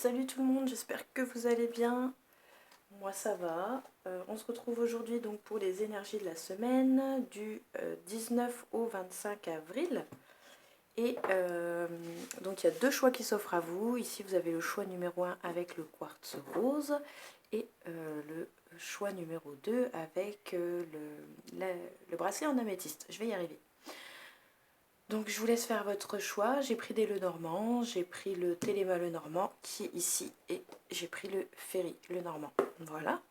Salut tout le monde, j'espère que vous allez bien. Moi ça va. On se retrouve aujourd'hui donc pour les énergies de la semaine du 19 au 25 avril. Et donc il y a deux choix qui s'offrent à vous. Ici vous avez le choix numéro 1 avec le quartz rose et le choix numéro 2 avec le bracelet en améthyste. Je vais y arriver. Donc je vous laisse faire votre choix. J'ai pris des Lenormand, j'ai pris le Téléma Lenormand qui est ici et j'ai pris le Ferry Lenormand. Voilà.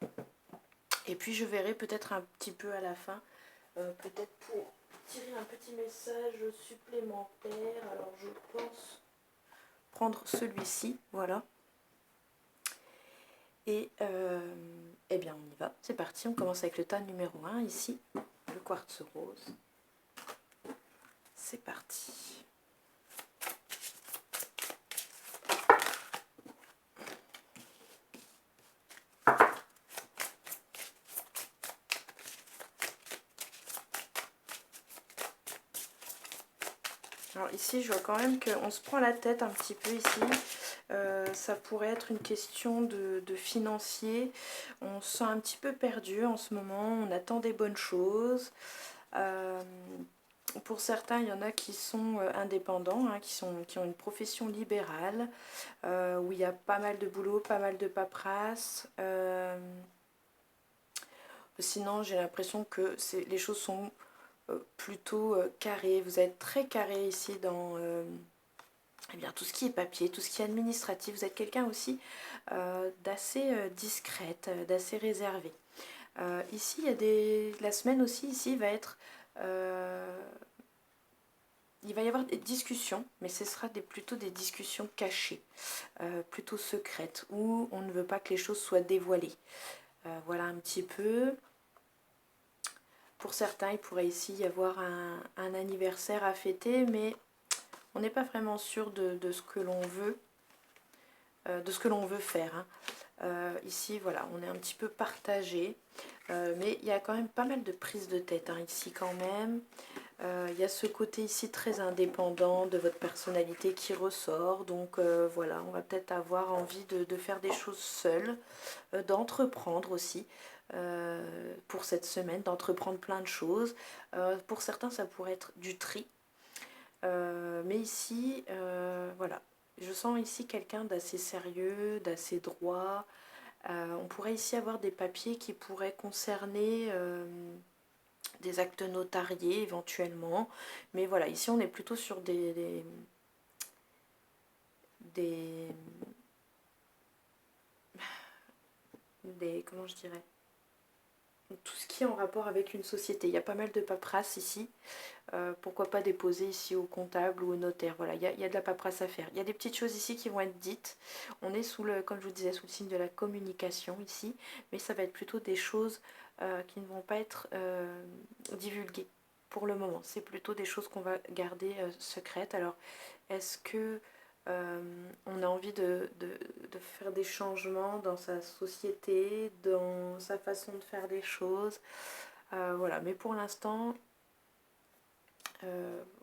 Et puis je verrai peut-être un petit peu à la fin, peut-être pour tirer un petit message supplémentaire. Alors je pense prendre celui-ci, voilà. Et eh bien on y va, c'est parti. On commence avec le tas numéro 1 ici, le quartz rose. C'est parti. Alors ici, je vois quand même qu'on se prend la tête un petit peu ici. Ça pourrait être une question de financier. On se sent un petit peu perdu en ce moment. On attend des bonnes choses. Pour certains, il y en a qui sont indépendants, hein, qui ont une profession libérale, où il y a pas mal de boulot, pas mal de paperasse. Sinon, j'ai l'impression que les choses sont plutôt carré. Vous êtes très carré ici dans eh bien, tout ce qui est papier, tout ce qui est administratif. Vous êtes quelqu'un aussi d'assez discrète, d'assez réservé. Ici, il y a la semaine aussi, ici, va être... il va y avoir des discussions, mais ce sera plutôt des discussions cachées, plutôt secrètes, où on ne veut pas que les choses soient dévoilées. Voilà un petit peu. Pour certains, il pourrait ici y avoir un anniversaire à fêter, mais on n'est pas vraiment sûr de ce que l'on veut, faire. Hein. Ici, voilà, on est un petit peu partagé, mais il y a quand même pas mal de prises de tête hein, ici quand même. Il y a ce côté ici très indépendant de votre personnalité qui ressort, donc voilà, on va peut-être avoir envie de faire des choses seules, d'entreprendre aussi. Pour cette semaine, d'entreprendre plein de choses. Pour certains, ça pourrait être du tri. Mais ici, voilà, je sens ici quelqu'un d'assez sérieux, d'assez droit. On pourrait ici avoir des papiers qui pourraient concerner des actes notariés éventuellement. Mais voilà, ici on est plutôt sur comment je dirais, tout ce qui est en rapport avec une société. Il y a pas mal de paperasse ici. Pourquoi pas déposer ici au comptable ou au notaire. Voilà, il y a de la paperasse à faire. Il y a des petites choses ici qui vont être dites. On est sous le, comme je vous disais, sous le signe de la communication ici, mais ça va être plutôt des choses qui ne vont pas être divulguées pour le moment. C'est plutôt des choses qu'on va garder secrètes. Alors, est-ce que on a envie de faire des changements dans sa société, dans sa façon de faire des choses? Voilà, mais pour l'instant,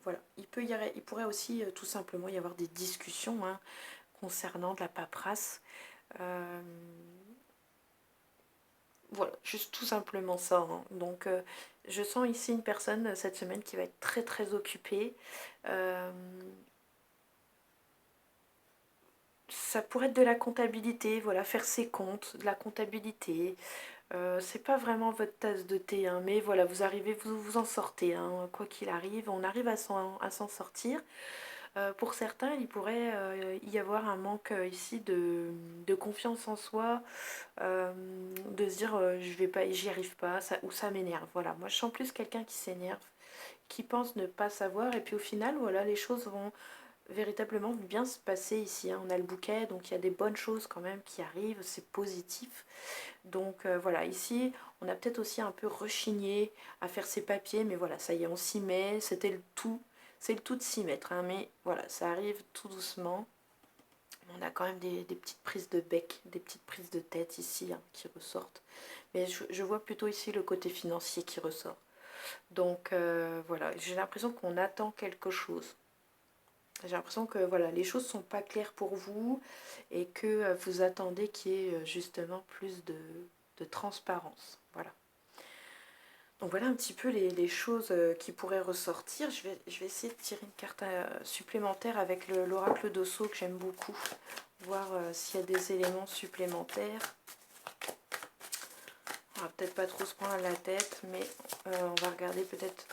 voilà, il pourrait aussi tout simplement y avoir des discussions hein, concernant de la paperasse. Voilà, juste tout simplement ça. Hein. Donc, je sens ici une personne cette semaine qui va être très très occupée. Ça pourrait être de la comptabilité, voilà, faire ses comptes, de la comptabilité. C'est pas vraiment votre tasse de thé, hein, mais voilà, vous arrivez, vous en sortez, hein, quoi qu'il arrive, on arrive à s'en sortir. Pour certains, il pourrait y avoir un manque ici de confiance en soi, de se dire je vais pas, j'y arrive pas, ou ça m'énerve. Voilà, moi je sens plus quelqu'un qui s'énerve, qui pense ne pas savoir, et puis au final, voilà, les choses vont véritablement bien se passer ici. Hein. On a le bouquet, donc il y a des bonnes choses quand même qui arrivent, c'est positif. Donc voilà, ici, on a peut-être aussi un peu rechigné à faire ses papiers, mais voilà, ça y est, on s'y met, c'était le tout. C'est le tout de s'y mettre, hein, mais voilà, ça arrive tout doucement. On a quand même des petites prises de bec, des petites prises de tête ici hein, qui ressortent. Mais je vois plutôt ici le côté financier qui ressort. Donc voilà, j'ai l'impression qu'on attend quelque chose. J'ai l'impression que voilà, les choses sont pas claires pour vous et que vous attendez qu'il y ait justement plus de transparence. Voilà. Donc voilà un petit peu les choses qui pourraient ressortir. Je vais essayer de tirer une carte supplémentaire avec l'oracle d'Osso que j'aime beaucoup. Voir s'il y a des éléments supplémentaires. On va peut-être pas trop se prendre la tête, mais on va regarder peut-être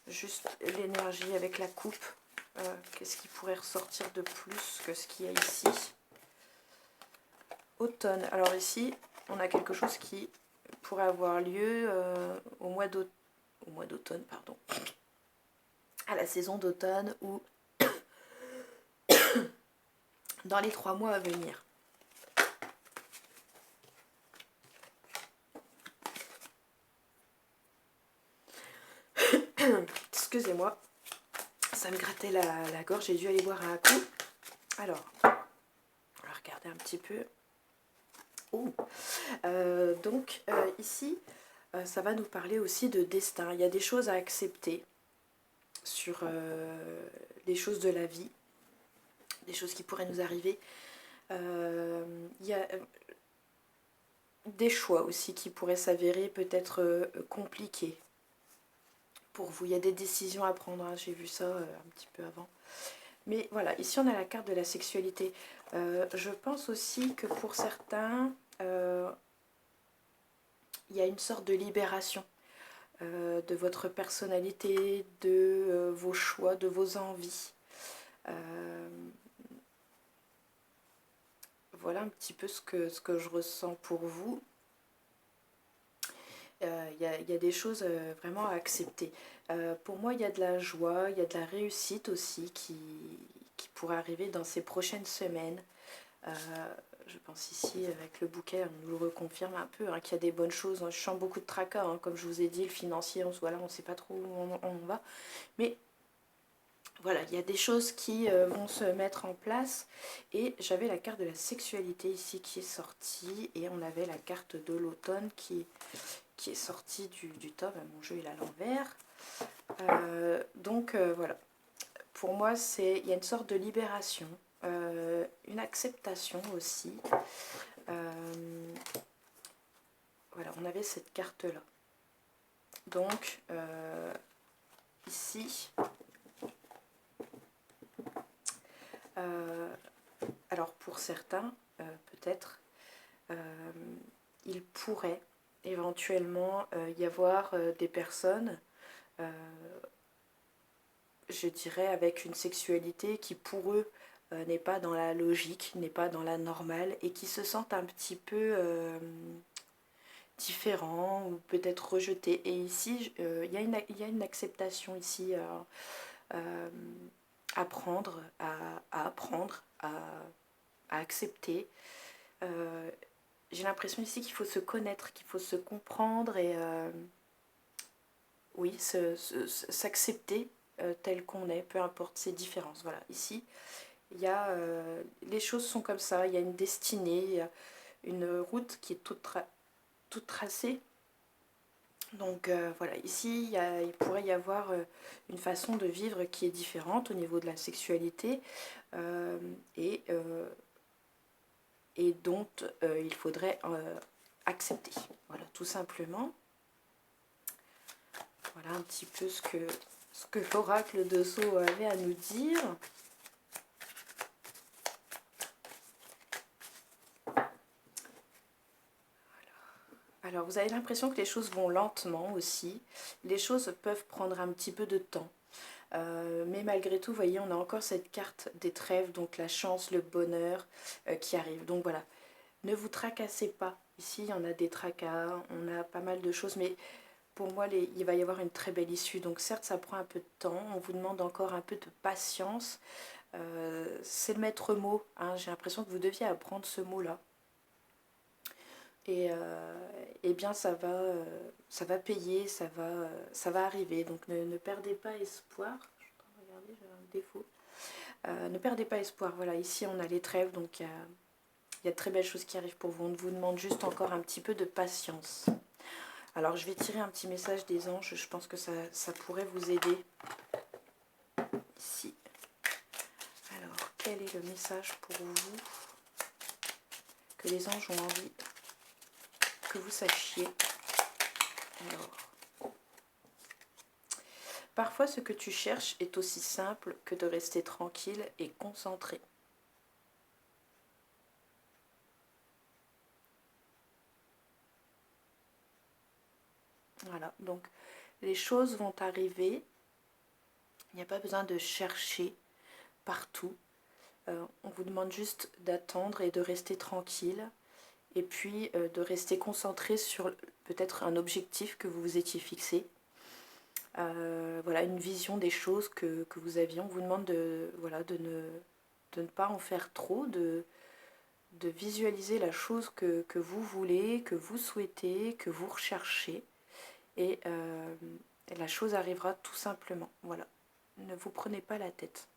juste l'énergie avec la coupe. Qu'est-ce qui pourrait ressortir de plus que ce qu'il y a ici? Automne. Alors ici, on a quelque chose qui pourrait avoir lieu au mois d'automne, pardon. À la saison d'automne ou dans les 3 mois à venir. Excusez-moi, ça me grattait la gorge, j'ai dû aller boire un coup. Alors, on va regarder un petit peu. Oh. Donc ici, ça va nous parler aussi de destin. Il y a des choses à accepter sur les choses de la vie, des choses qui pourraient nous arriver. Il y a des choix aussi qui pourraient s'avérer peut-être compliqués pour vous. Il y a des décisions à prendre, hein. J'ai vu ça un petit peu avant. Mais voilà, ici on a la carte de la sexualité. Je pense aussi que pour certains, il y a une sorte de libération de votre personnalité, de vos choix, de vos envies. Voilà un petit peu ce que je ressens pour vous. Il y a des choses vraiment à accepter. Pour moi, il y a de la joie, il y a de la réussite aussi qui pourrait arriver dans ces prochaines semaines. Je pense ici, avec le bouquet, on nous le reconfirme un peu, hein, qu'il y a des bonnes choses. Je sens beaucoup de tracas, hein, comme je vous ai dit, le financier, voilà, on ne sait pas trop où on va. Mais voilà, il y a des choses qui vont se mettre en place. Et j'avais la carte de la sexualité ici qui est sortie. Et on avait la carte de l'automne qui est sortie du top. Mon jeu il est à l'envers. Donc voilà. Pour moi, il y a une sorte de libération. Une acceptation aussi. Voilà, on avait cette carte-là. Donc, ici... alors pour certains, peut-être, il pourrait éventuellement y avoir des personnes, je dirais, avec une sexualité qui pour eux n'est pas dans la logique, n'est pas dans la normale et qui se sentent un petit peu différents ou peut-être rejetés. Et ici, il y a une acceptation ici à prendre, à apprendre, à accepter. J'ai l'impression ici qu'il faut se connaître, qu'il faut se comprendre et oui, s'accepter tel qu'on est, peu importe ses différences. Voilà, ici, il y a, les choses sont comme ça, il y a une destinée, il y a une route qui est toute tracée. Donc voilà, ici, il pourrait y avoir une façon de vivre qui est différente au niveau de la sexualité et dont il faudrait accepter. Voilà, tout simplement. Voilà un petit peu ce que l'oracle de Sceaux avait à nous dire. Alors, vous avez l'impression que les choses vont lentement aussi. Les choses peuvent prendre un petit peu de temps. Mais malgré tout, vous voyez, on a encore cette carte des trèfles, donc la chance, le bonheur qui arrive. Donc voilà, ne vous tracassez pas. Ici, on a des tracas, on a pas mal de choses, mais pour moi, il va y avoir une très belle issue. Donc certes, ça prend un peu de temps, on vous demande encore un peu de patience. C'est le maître mot, hein. J'ai l'impression que vous deviez apprendre ce mot-là. Et bien ça va payer, ça va arriver. Donc ne perdez pas espoir. Je suis en train de regarder, j'ai un défaut. Ne perdez pas espoir. Voilà, ici on a les trêves, donc il y a de très belles choses qui arrivent pour vous. On vous demande juste encore un petit peu de patience. Alors je vais tirer un petit message des anges, je pense que ça pourrait vous aider. Ici. quel est le message pour vous que les anges ont envie que vous sachiez. Alors, parfois ce que tu cherches est aussi simple que de rester tranquille et concentré. Voilà, donc les choses vont arriver. Il n'y a pas besoin de chercher partout. On vous demande juste d'attendre et de rester tranquille. Et puis de rester concentré sur peut-être un objectif que vous vous étiez fixé. Voilà, une vision des choses que vous aviez. On vous demande voilà, de ne pas en faire trop, de visualiser la chose que vous voulez, que vous souhaitez, que vous recherchez. Et la chose arrivera tout simplement. Voilà. Ne vous prenez pas la tête.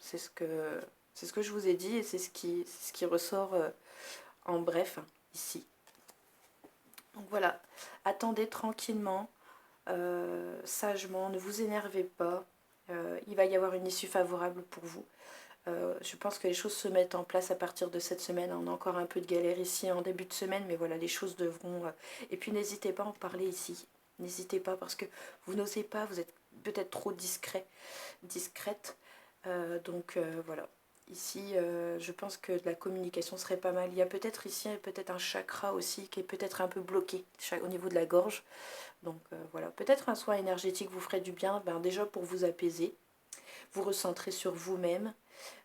C'est ce que je vous ai dit et c'est ce qui ressort en bref ici. Donc voilà, attendez tranquillement, sagement, ne vous énervez pas. Il va y avoir une issue favorable pour vous. Je pense que les choses se mettent en place à partir de cette semaine. On a encore un peu de galère ici en début de semaine, mais voilà, les choses devront... Et puis n'hésitez pas à en parler ici. N'hésitez pas parce que vous n'osez pas, vous êtes peut-être trop discrète. Donc voilà. Ici, je pense que la communication serait pas mal. Il y a peut-être ici peut-être un chakra aussi qui est peut-être un peu bloqué au niveau de la gorge. Donc voilà, peut-être un soin énergétique vous ferait du bien, déjà pour vous apaiser, vous recentrer sur vous-même,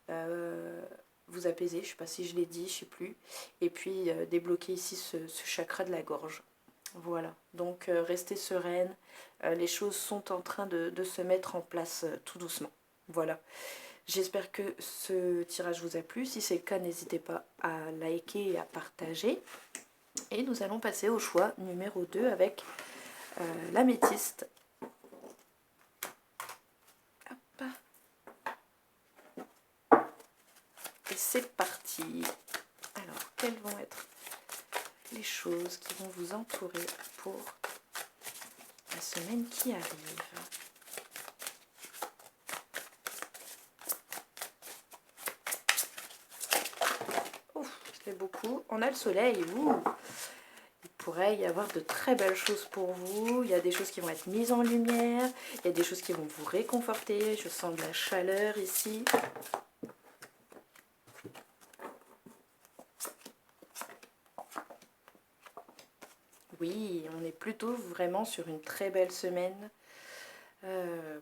vous apaiser, je ne sais pas si je l'ai dit, je ne sais plus, et puis débloquer ici ce chakra de la gorge. Voilà, donc restez sereine, les choses sont en train de se mettre en place tout doucement. Voilà. J'espère que ce tirage vous a plu. Si c'est le cas, n'hésitez pas à liker et à partager. Et nous allons passer au choix numéro 2 avec l'améthyste. Hop. Et c'est parti. Alors, quelles vont être les choses qui vont vous entourer pour la semaine qui arrive? Beaucoup. On a le soleil. Il pourrait y avoir de très belles choses pour vous. Il y a des choses qui vont être mises en lumière. Il y a des choses qui vont vous réconforter. Je sens de la chaleur ici. Oui, on est plutôt vraiment sur une très belle semaine.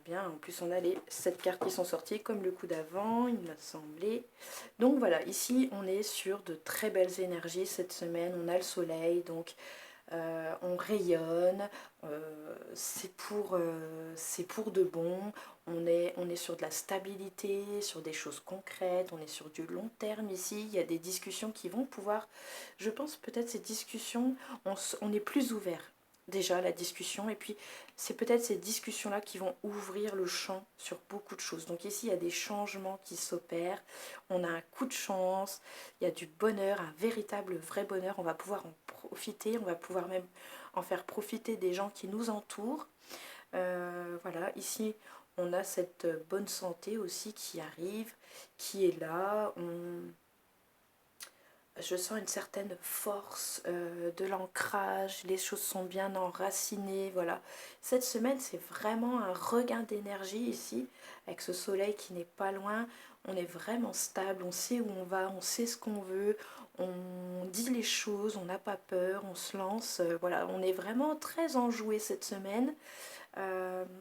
Bien, en plus on a les 7 cartes qui sont sorties comme le coup d'avant, il m'a semblé. Donc voilà, ici on est sur de très belles énergies cette semaine, on a le soleil, donc on rayonne, c'est pour de bon, on est sur de la stabilité, sur des choses concrètes, on est sur du long terme ici, il y a des discussions qui vont pouvoir, je pense peut-être ces discussions, on est plus ouvert. Déjà la discussion, et puis c'est peut-être ces discussions-là qui vont ouvrir le champ sur beaucoup de choses. Donc ici, il y a des changements qui s'opèrent, on a un coup de chance, il y a du bonheur, un véritable vrai bonheur, on va pouvoir en profiter, on va pouvoir même en faire profiter des gens qui nous entourent. Voilà, ici, on a cette bonne santé aussi qui arrive, qui est là, je sens une certaine force, de l'ancrage, les choses sont bien enracinées, voilà. Cette semaine, c'est vraiment un regain d'énergie ici, avec ce soleil qui n'est pas loin. On est vraiment stable, on sait où on va, on sait ce qu'on veut, on dit les choses, on n'a pas peur, on se lance. Voilà, on est vraiment très enjoué cette semaine.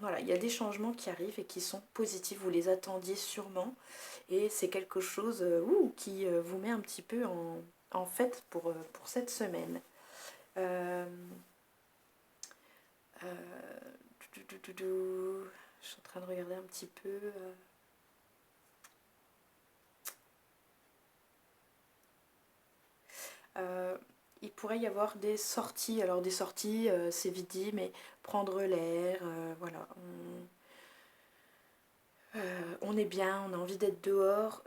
Voilà, il y a des changements qui arrivent et qui sont positifs, vous les attendiez sûrement. Et c'est quelque chose qui vous met un petit peu en fait pour cette semaine. Je suis en train de regarder un petit peu. Il pourrait y avoir des sorties. Alors des sorties, c'est vite dit, mais prendre l'air, voilà. On est bien, on a envie d'être dehors.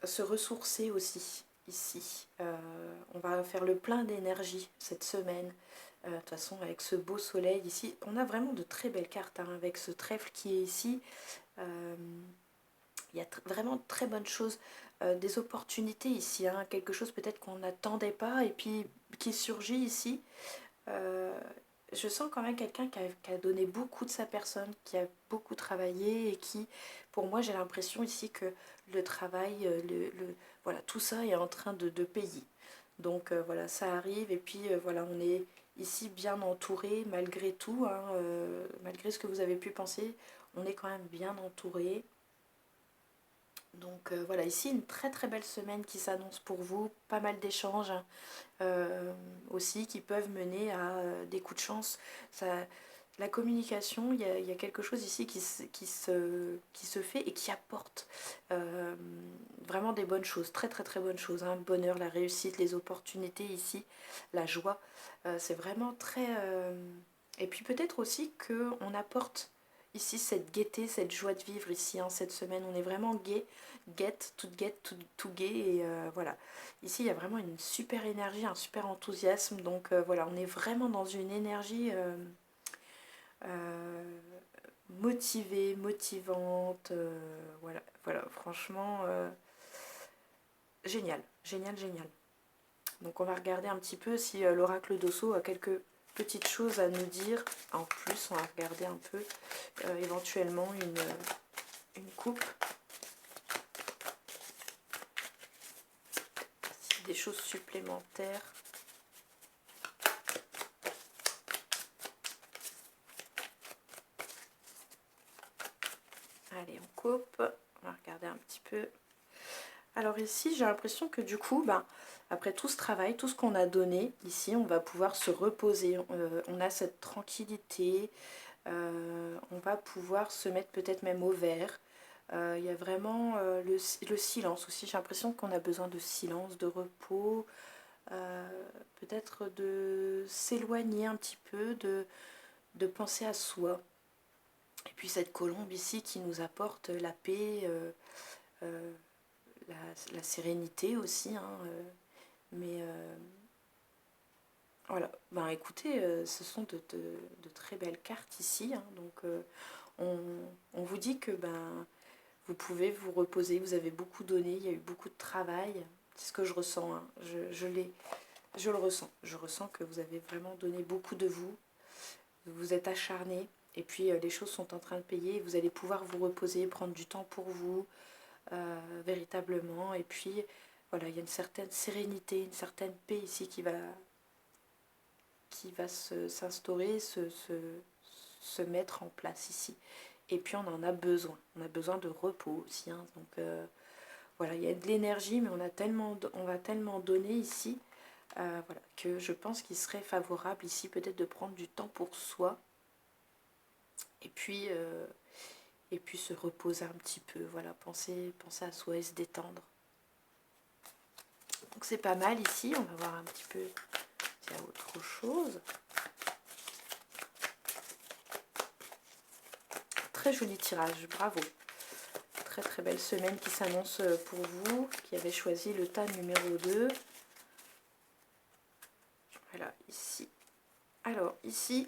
Se ressourcer aussi ici. On va faire le plein d'énergie cette semaine. De toute façon, avec ce beau soleil ici, on a vraiment de très belles cartes, hein, avec ce trèfle qui est ici. il y a vraiment de très bonnes choses, des opportunités ici, hein, quelque chose peut-être qu'on n'attendait pas et puis qui surgit ici. Euh, je sens quand même quelqu'un qui a donné beaucoup de sa personne, qui a beaucoup travaillé et qui, pour moi, j'ai l'impression ici que le travail, voilà, tout ça est en train de payer. Donc voilà, ça arrive et puis voilà, on est ici bien entouré malgré tout, hein, malgré ce que vous avez pu penser, on est quand même bien entouré. Donc voilà, ici une très très belle semaine qui s'annonce pour vous, pas mal d'échanges, hein, aussi qui peuvent mener à des coups de chance. Ça, la communication, il y a quelque chose ici qui se fait et qui apporte vraiment des bonnes choses, très très très bonnes choses, hein. Le bonheur, la réussite, les opportunités ici, la joie, c'est vraiment très... Et puis peut-être aussi qu'on apporte ici cette gaieté, cette joie de vivre ici, hein, cette semaine, on est vraiment gai, tout gai et voilà. Ici, il y a vraiment une super énergie, un super enthousiasme. Donc voilà, on est vraiment dans une énergie euh, motivée, motivante. Voilà, voilà, franchement, génial, génial, génial. Donc on va regarder un petit peu si l'oracle d'Osso a quelques petites choses à nous dire. En plus, on va regarder un peu éventuellement une coupe. Des choses supplémentaires. Allez, on coupe. On va regarder un petit peu. Alors ici, j'ai l'impression que du coup, après tout ce travail, tout ce qu'on a donné, ici, on va pouvoir se reposer. On a cette tranquillité. On va pouvoir se mettre peut-être même au vert. Il y a vraiment le silence aussi. J'ai l'impression qu'on a besoin de silence, de repos. Peut-être de s'éloigner un petit peu, de penser à soi. Et puis cette colombe ici qui nous apporte la paix, euh, la sérénité aussi, hein, mais voilà, écoutez, ce sont de très belles cartes ici, hein, donc on vous dit que vous pouvez vous reposer, vous avez beaucoup donné, il y a eu beaucoup de travail, c'est ce que je ressens, hein, je le ressens, je ressens que vous avez vraiment donné beaucoup de vous, vous êtes acharné, et puis les choses sont en train de payer, vous allez pouvoir vous reposer, prendre du temps pour vous, véritablement, et puis voilà, il y a une certaine sérénité, une certaine paix ici qui va s'instaurer, se mettre en place ici. Et puis on en a besoin de repos aussi, hein. Donc voilà, il y a de l'énergie, mais on va tellement donner ici, voilà, que je pense qu'il serait favorable ici peut-être de prendre du temps pour soi, et puis se reposer un petit peu, voilà, penser à soi et se détendre. Donc c'est pas mal ici, on va voir un petit peu s'il y a autre chose. Très joli tirage, bravo. Très très belle semaine qui s'annonce pour vous, qui avez choisi le tas numéro 2. Voilà, ici. Alors, ici,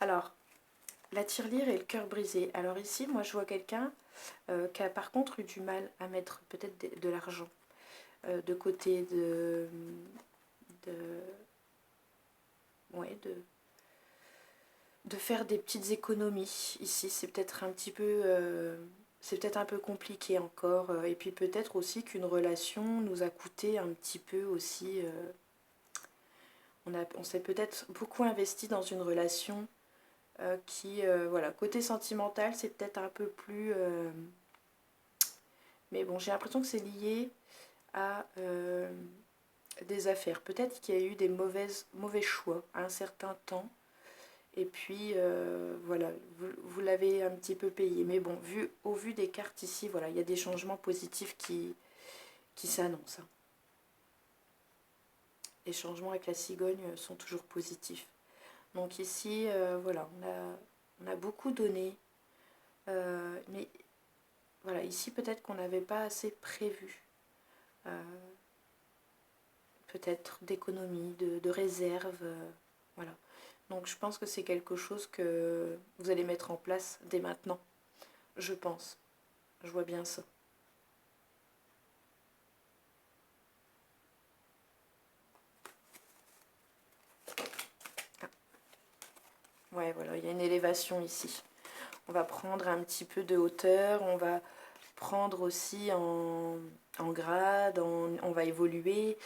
la tirelire et le cœur brisé. Alors ici, moi je vois quelqu'un qui a par contre eu du mal à mettre peut-être de l'argent de côté, ouais, de faire des petites économies. Ici, c'est peut-être un petit peu... c'est peut-être un peu compliqué encore. Et puis peut-être aussi qu'une relation nous a coûté un petit peu aussi... on s'est peut-être beaucoup investi dans une relation qui... voilà, côté sentimental, c'est peut-être un peu plus... mais bon, j'ai l'impression que c'est lié à des affaires. Peut-être qu'il y a eu des mauvais choix à un certain temps. Et puis, voilà, vous l'avez un petit peu payé. Mais bon, au vu des cartes ici, voilà, il y a des changements positifs qui s'annoncent, hein. Les changements avec la cigogne sont toujours positifs. Donc ici, voilà, on a beaucoup donné. Mais voilà, ici, peut-être qu'on n'avait pas assez prévu. Peut-être d'économie, de réserve. Voilà. Donc je pense que c'est quelque chose que vous allez mettre en place dès maintenant. Je pense. Je vois bien ça. Ouais, voilà, il y a une élévation ici. On va prendre un petit peu de hauteur, on va prendre aussi en grade, on va évoluer.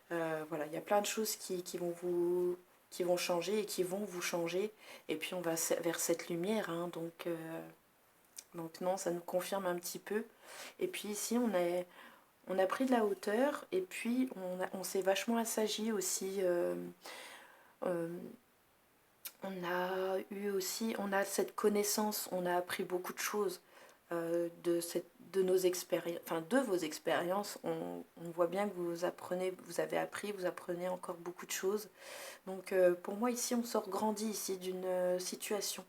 Voilà, il y a plein de choses qui vont changer et qui vont vous changer. Et puis on va vers cette lumière, hein, donc non, ça nous confirme un petit peu. Et puis ici, on a pris de la hauteur et puis on s'est vachement assagi aussi. Euh, on a cette connaissance, on a appris beaucoup de choses de nos expériences, enfin de vos expériences. On voit bien que vous apprenez, vous avez appris, vous apprenez encore beaucoup de choses. Donc pour moi ici, on sort grandi ici d'une situation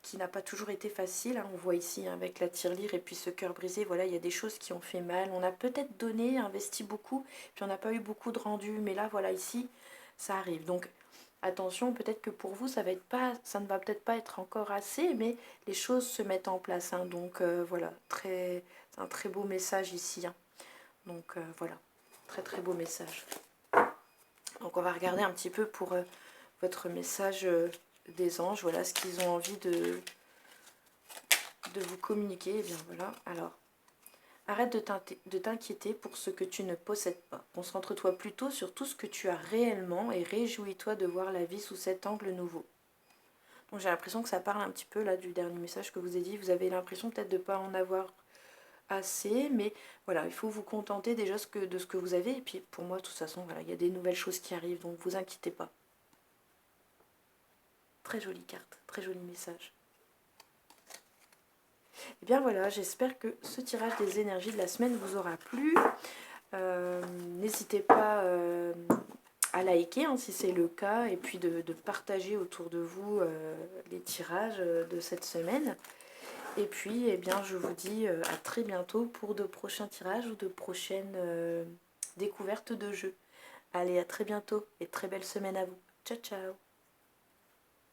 qui n'a pas toujours été facile, hein. On voit ici, hein, avec la tirelire et puis ce cœur brisé, voilà, il y a des choses qui ont fait mal. On a peut-être donné, investi beaucoup, puis on n'a pas eu beaucoup de rendu. Mais là, voilà, ici, ça arrive. Donc attention, peut-être que pour vous, ça ne va peut-être pas être encore assez, mais les choses se mettent en place, hein. Donc voilà, c'est un très beau message ici, hein. Donc voilà, très très beau message. Donc on va regarder un petit peu pour votre message des anges, voilà ce qu'ils ont envie de vous communiquer. Et bien voilà, alors, arrête de t'inquiéter pour ce que tu ne possèdes pas. Concentre-toi plutôt sur tout ce que tu as réellement et réjouis-toi de voir la vie sous cet angle nouveau. Donc j'ai l'impression que ça parle un petit peu là du dernier message que vous ai dit. Vous avez l'impression peut-être de ne pas en avoir assez, mais voilà, il faut vous contenter déjà de ce que vous avez. Et puis pour moi, de toute façon, voilà, il y a des nouvelles choses qui arrivent, donc vous inquiétez pas. Très jolie carte, très joli message. Et bien voilà, j'espère que ce tirage des énergies de la semaine vous aura plu. N'hésitez pas à liker, hein, si c'est le cas, et puis de partager autour de vous les tirages de cette semaine. Et puis, eh bien, je vous dis à très bientôt pour de prochains tirages ou de prochaines découvertes de jeux. Allez, à très bientôt et très belle semaine à vous. Ciao, ciao!